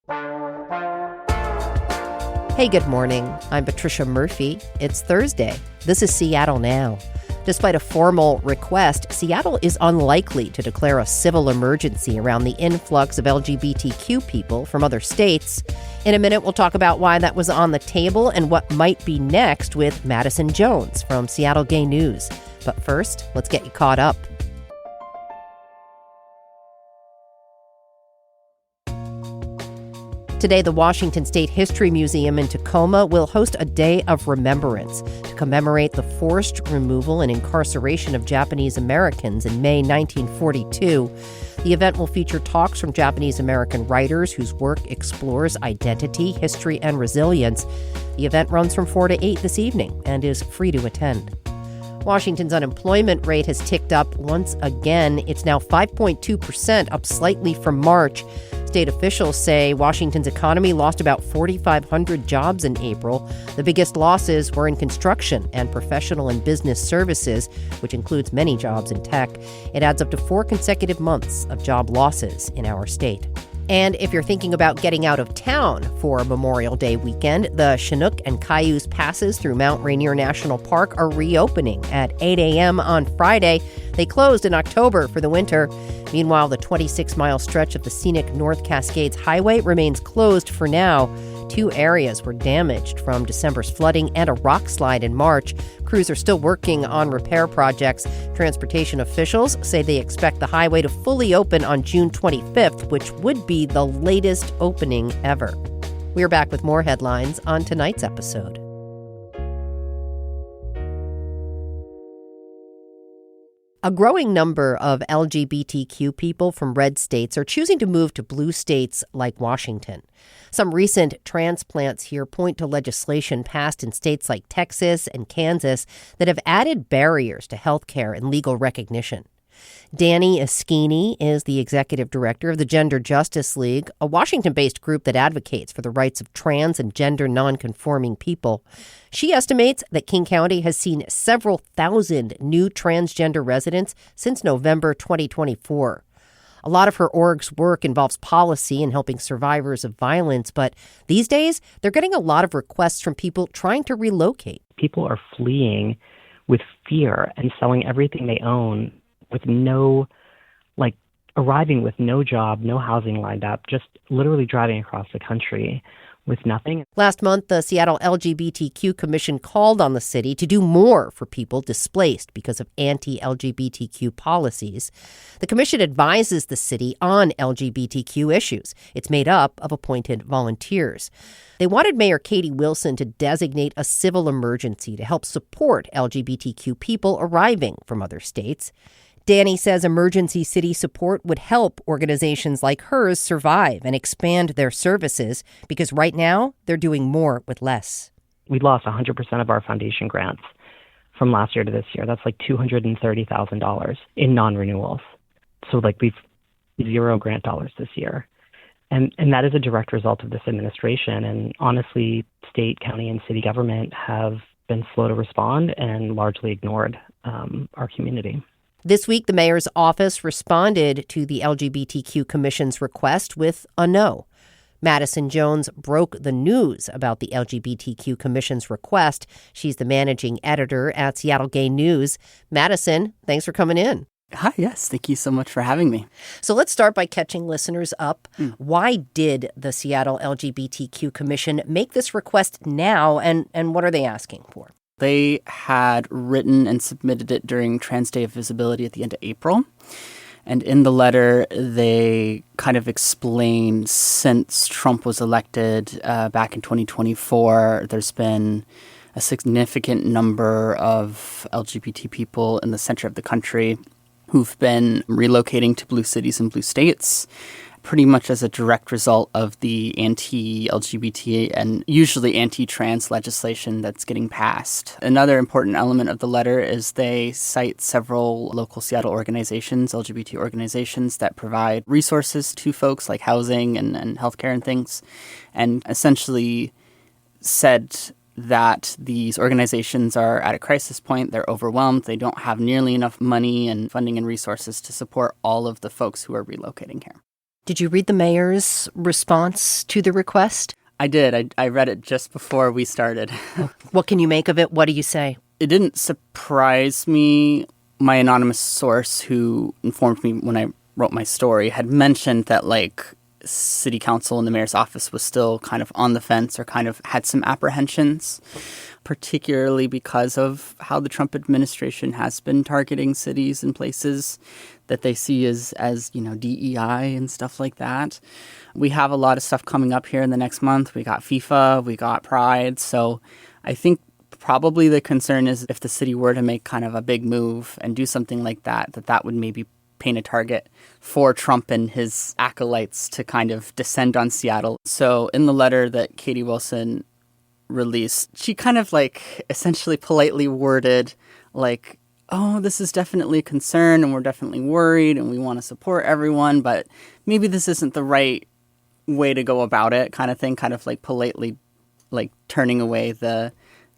Hey, good morning. I'm Patricia Murphy. It's Thursday. This is Seattle Now. Despite a formal request, Seattle is unlikely to declare a civil emergency around the influx of LGBTQ people from other states. In a minute, we'll talk about why that was on the table and what might be next with Madison Jones from Seattle Gay News. But first, let's get you caught up. Today, the Washington State History Museum in Tacoma will host a day of remembrance to commemorate the forced removal and incarceration of Japanese Americans in May 1942. The event will feature talks from Japanese American writers whose work explores identity, history, and resilience. The event runs from 4 to 8 this evening and is free to attend. Washington's unemployment rate has ticked up once again. It's now 5.2%, up slightly from March. State officials say Washington's economy lost about 4,500 jobs in April. The biggest losses were in construction and professional and business services, which includes many jobs in tech. It adds up to 4 consecutive months of job losses in our state. And if you're thinking about getting out of town for Memorial Day weekend, the Chinook and Cayuse passes through Mount Rainier National Park are reopening at 8 a.m. on Friday. They closed in October for the winter. Meanwhile, the 26-mile stretch of the scenic North Cascades Highway remains closed for now. 2 areas were damaged from December's flooding and a rock slide in March. Crews are still working on repair projects. Transportation officials say they expect the highway to fully open on June 25th, which would be the latest opening ever. We're back with more headlines on tonight's episode. A growing number of LGBTQ people from red states are choosing to move to blue states like Washington. Some recent transplants here point to legislation passed in states like Texas and Kansas that have added barriers to health care and legal recognition. Danny Eschini is the executive director of the Gender Justice League, a Washington-based group that advocates for the rights of trans and gender nonconforming people. She estimates that King County has seen several thousand new transgender residents since November 2024. A lot of her org's work involves policy and helping survivors of violence, but these days they're getting a lot of requests from people trying to relocate. People are fleeing with fear and selling everything they own with arriving with no job, no housing lined up, just literally driving across the country with nothing. Last month, the Seattle LGBTQ Commission called on the city to do more for people displaced because of anti-LGBTQ policies. The commission advises the city on LGBTQ issues. It's made up of appointed volunteers. They wanted Mayor Katie Wilson to designate a civil emergency to help support LGBTQ people arriving from other states. Danny says emergency city support would help organizations like hers survive and expand their services because right now they're doing more with less. We lost 100% of our foundation grants from last year to this year. That's like $230,000 in non-renewals. So we've zero grant dollars this year. And that is a direct result of this administration. And honestly, state, county, and city government have been slow to respond and largely ignored our community. This week, the mayor's office responded to the LGBTQ Commission's request with a no. Madison Jones broke the news about the LGBTQ Commission's request. She's the managing editor at Seattle Gay News. Madison, thanks for coming in. Hi, yes. Thank you so much for having me. So let's start by catching listeners up. Why did the Seattle LGBTQ Commission make this request now, and what are they asking for? They had written and submitted it during Trans Day of Visibility at the end of April. And in the letter, they kind of explained since Trump was elected back in 2024, there's been a significant number of LGBT people in the center of the country who've been relocating to blue cities and blue states, pretty much as a direct result of the anti-LGBT and usually anti-trans legislation that's getting passed. Another important element of the letter is they cite several local Seattle organizations, LGBT organizations, that provide resources to folks like housing and healthcare and things, and essentially said that these organizations are at a crisis point. They're overwhelmed. They don't have nearly enough money and funding and resources to support all of the folks who are relocating here. Did you read the mayor's response to the request? I did. I read it just before we started. What can you make of it? What do you say? It didn't surprise me. My anonymous source who informed me when I wrote my story had mentioned that, like, city council and the mayor's office was still kind of on the fence or kind of had some apprehensions, particularly because of how the Trump administration has been targeting cities and places that they see as DEI and stuff like that. We have a lot of stuff coming up here in the next month. We got FIFA, we got Pride. So I think probably the concern is if the city were to make kind of a big move and do something like that, that would maybe paint a target for Trump and his acolytes to kind of descend on Seattle. So in the letter that Katie Wilson released, she kind of like essentially politely worded like, oh, this is definitely a concern and we're definitely worried and we want to support everyone, but maybe this isn't the right way to go about it kind of thing, kind of like politely like turning away the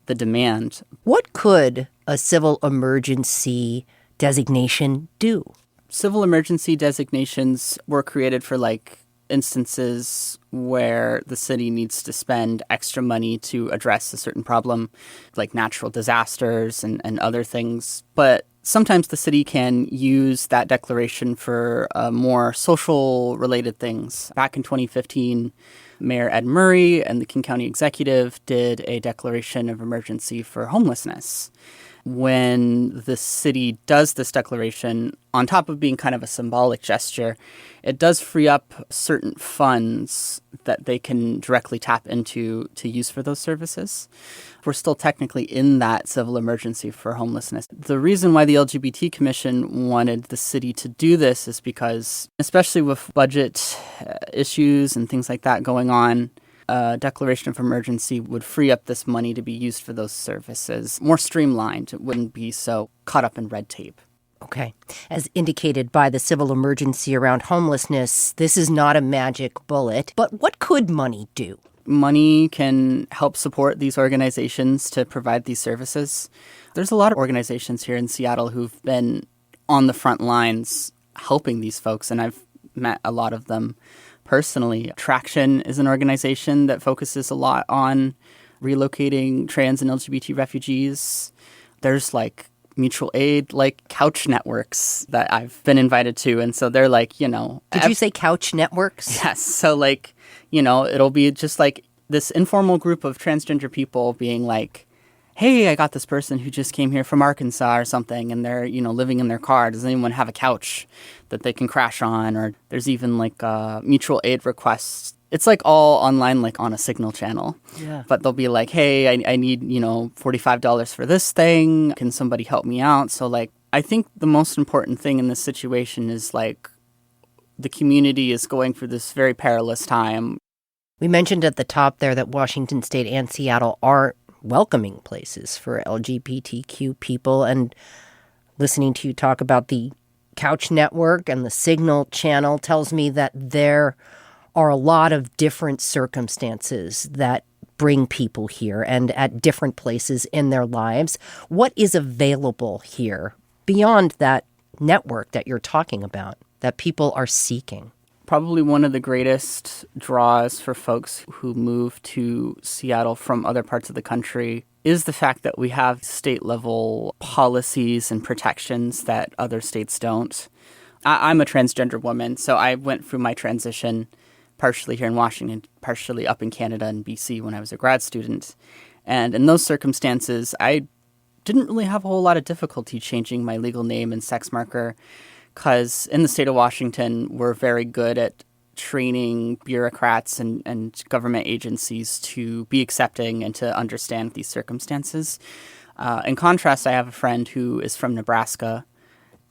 demand. What could a civil emergency designation do? Civil emergency designations were created for like instances where the city needs to spend extra money to address a certain problem, like natural disasters and other things. But sometimes the city can use that declaration for more social-related things. Back in 2015, Mayor Ed Murray and the King County Executive did a declaration of emergency for homelessness. When the city does this declaration, on top of being kind of a symbolic gesture, it does free up certain funds that they can directly tap into to use for those services. We're still technically in that civil emergency for homelessness. The reason why the LGBT Commission wanted the city to do this is because, especially with budget issues and things like that going on, a declaration of emergency would free up this money to be used for those services. More streamlined. It wouldn't be so caught up in red tape. Okay. As indicated by the civil emergency around homelessness, this is not a magic bullet. But what could money do? Money can help support these organizations to provide these services. There's a lot of organizations here in Seattle who've been on the front lines helping these folks, and I've met a lot of them personally. Traction is an organization that focuses a lot on relocating trans and LGBT refugees. There's like mutual aid, like couch networks that I've been invited to. And so they're like, Did you say couch networks? Yes. So like, it'll be just like this informal group of transgender people being like, hey, I got this person who just came here from Arkansas or something, and they're, living in their car. Does anyone have a couch that they can crash on? Or there's even like mutual aid requests. It's like all online, like on a Signal channel. Yeah. But they'll be like, hey, I need, $45 for this thing. Can somebody help me out? So like, I think the most important thing in this situation is like the community is going through this very perilous time. We mentioned at the top there that Washington State and Seattle are welcoming places for LGBTQ people, and listening to you talk about the Couch Network and the Signal channel tells me that there are a lot of different circumstances that bring people here and at different places in their lives. What is available here beyond that network that you're talking about that people are seeking? Probably one of the greatest draws for folks who move to Seattle from other parts of the country is the fact that we have state-level policies and protections that other states don't. I'm a transgender woman, so I went through my transition partially here in Washington, partially up in Canada and BC when I was a grad student. And in those circumstances, I didn't really have a whole lot of difficulty changing my legal name and sex marker, because in the state of Washington, we're very good at training bureaucrats and government agencies to be accepting and to understand these circumstances. In contrast, I have a friend who is from Nebraska,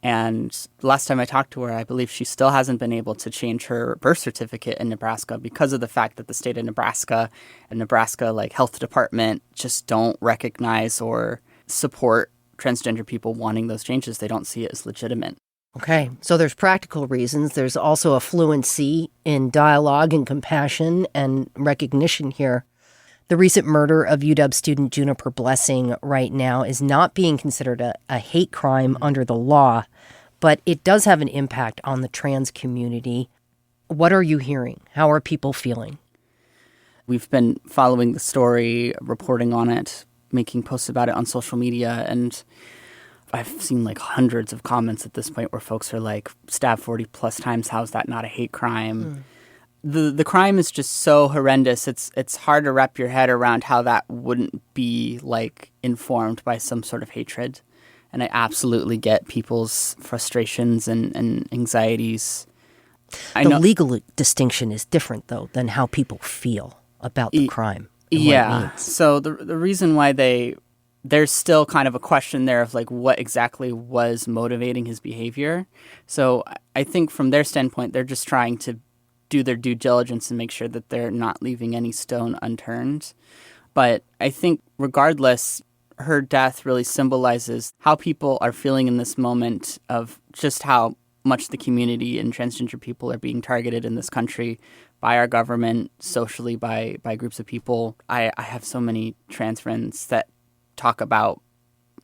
and the last time I talked to her, I believe she still hasn't been able to change her birth certificate in Nebraska because of the fact that the state of Nebraska and Nebraska health department just don't recognize or support transgender people wanting those changes. They don't see it as legitimate. Okay, so there's practical reasons. There's also a fluency in dialogue and compassion and recognition here. The recent murder of UW student Juniper Blessing right now is not being considered a hate crime under the law, but it does have an impact on the trans community. What are you hearing? How are people feeling? We've been following the story, reporting on it, making posts about it on social media, and I've seen like hundreds of comments at this point where folks are like, stabbed 40 plus times, how's that not a hate crime? The crime is just so horrendous. It's hard to wrap your head around how that wouldn't be like informed by some sort of hatred. And I absolutely get people's frustrations and anxieties. The legal distinction is different, though, than how people feel about the crime. Yeah. So the reason why there's still kind of a question there of like what exactly was motivating his behavior. So I think from their standpoint, they're just trying to do their due diligence and make sure that they're not leaving any stone unturned. But I think regardless, her death really symbolizes how people are feeling in this moment of just how much the community and transgender people are being targeted in this country by our government, socially by groups of people. I have so many trans friends that talk about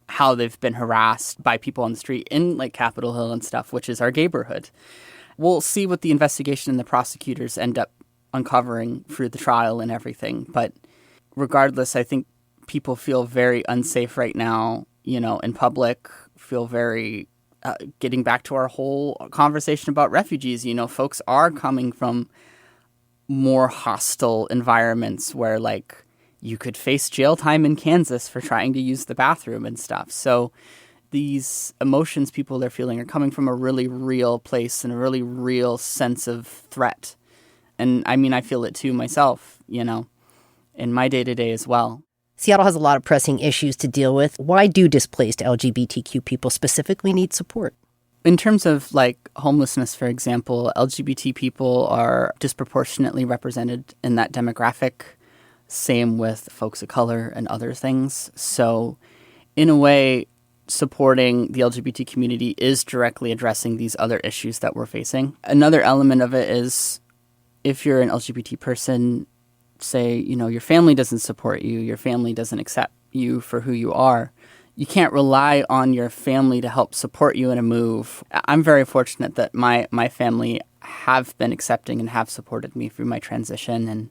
how they've been harassed by people on the street in like Capitol Hill and stuff, which is our neighborhood. We'll see what the investigation and the prosecutors end up uncovering through the trial and everything. But regardless, I think people feel very unsafe right now, in public, feel very, getting back to our whole conversation about refugees, folks are coming from more hostile environments where like you could face jail time in Kansas for trying to use the bathroom and stuff. So these emotions people are feeling are coming from a really real place and a really real sense of threat. And I mean, I feel it too myself, in my day-to-day as well. Seattle has a lot of pressing issues to deal with. Why do displaced LGBTQ people specifically need support? In terms of like homelessness, for example, LGBT people are disproportionately represented in that demographic. Same with folks of color and other things. So in a way, supporting the LGBT community is directly addressing these other issues that we're facing. Another element of it is if you're an LGBT person, say, your family doesn't support you, your family doesn't accept you for who you are, you can't rely on your family to help support you in a move. I'm very fortunate that my family have been accepting and have supported me through my transition and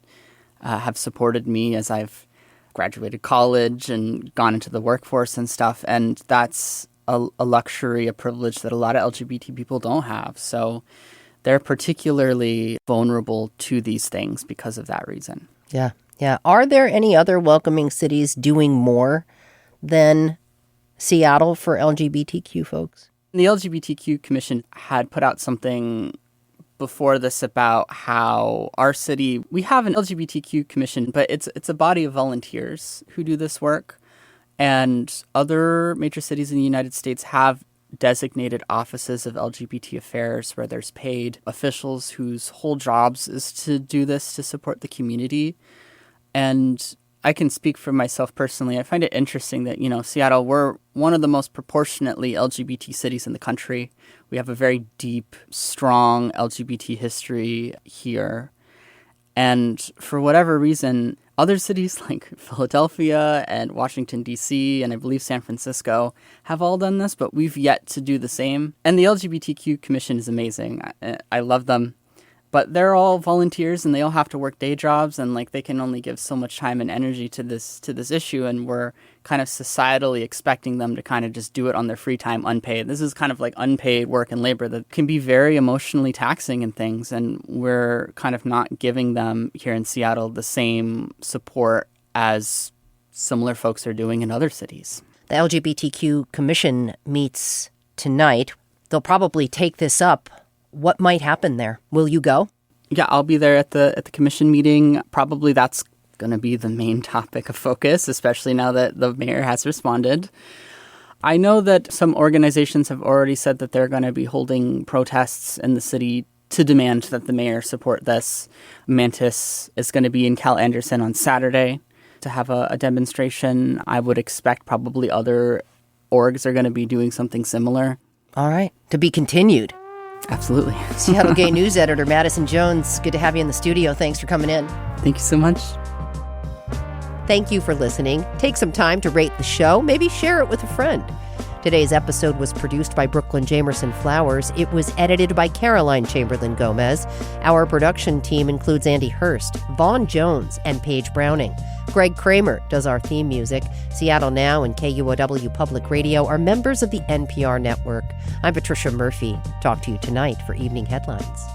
have supported me as I've graduated college and gone into the workforce and stuff. And that's a luxury, a privilege that a lot of LGBT people don't have. So they're particularly vulnerable to these things because of that reason. Yeah. Are there any other welcoming cities doing more than Seattle for LGBTQ folks? The LGBTQ Commission had put out something before this about how our city, we have an LGBTQ Commission, but it's a body of volunteers who do this work. And other major cities in the United States have designated offices of LGBT affairs where there's paid officials whose whole jobs is to do this to support the community. And I can speak for myself personally. I find it interesting that, Seattle, we're one of the most proportionately LGBT cities in the country. We have a very deep, strong LGBT history here. And for whatever reason, other cities like Philadelphia and Washington, D.C., and I believe San Francisco have all done this, but we've yet to do the same. And the LGBTQ Commission is amazing. I love them. But they're all volunteers and they all have to work day jobs and like they can only give so much time and energy to this issue, and we're kind of societally expecting them to kind of just do it on their free time unpaid. This is kind of like unpaid work and labor that can be very emotionally taxing and things, and we're kind of not giving them here in Seattle the same support as similar folks are doing in other cities. The LGBTQ Commission meets tonight. They'll probably take this up. What might happen there? Will you go? Yeah, I'll be there at the commission meeting. Probably that's going to be the main topic of focus, especially now that the mayor has responded. I know that some organizations have already said that they're going to be holding protests in the city to demand that the mayor support this. Mantis is going to be in Cal Anderson on Saturday to have a demonstration. I would expect probably other orgs are going to be doing something similar. All right. To be continued. Absolutely. Seattle Gay News Editor Madison Jones, good to have you in the studio. Thanks for coming in. Thank you so much. Thank you for listening. Take some time to rate the show. Maybe share it with a friend. Today's episode was produced by Brooklyn Jamerson Flowers. It was edited by Caroline Chamberlain Gomez. Our production team includes Andy Hurst, Vaughn Jones, and Paige Browning. Greg Kramer does our theme music. Seattle Now and KUOW Public Radio are members of the NPR network. I'm Patricia Murphy. Talk to you tonight for Evening Headlines.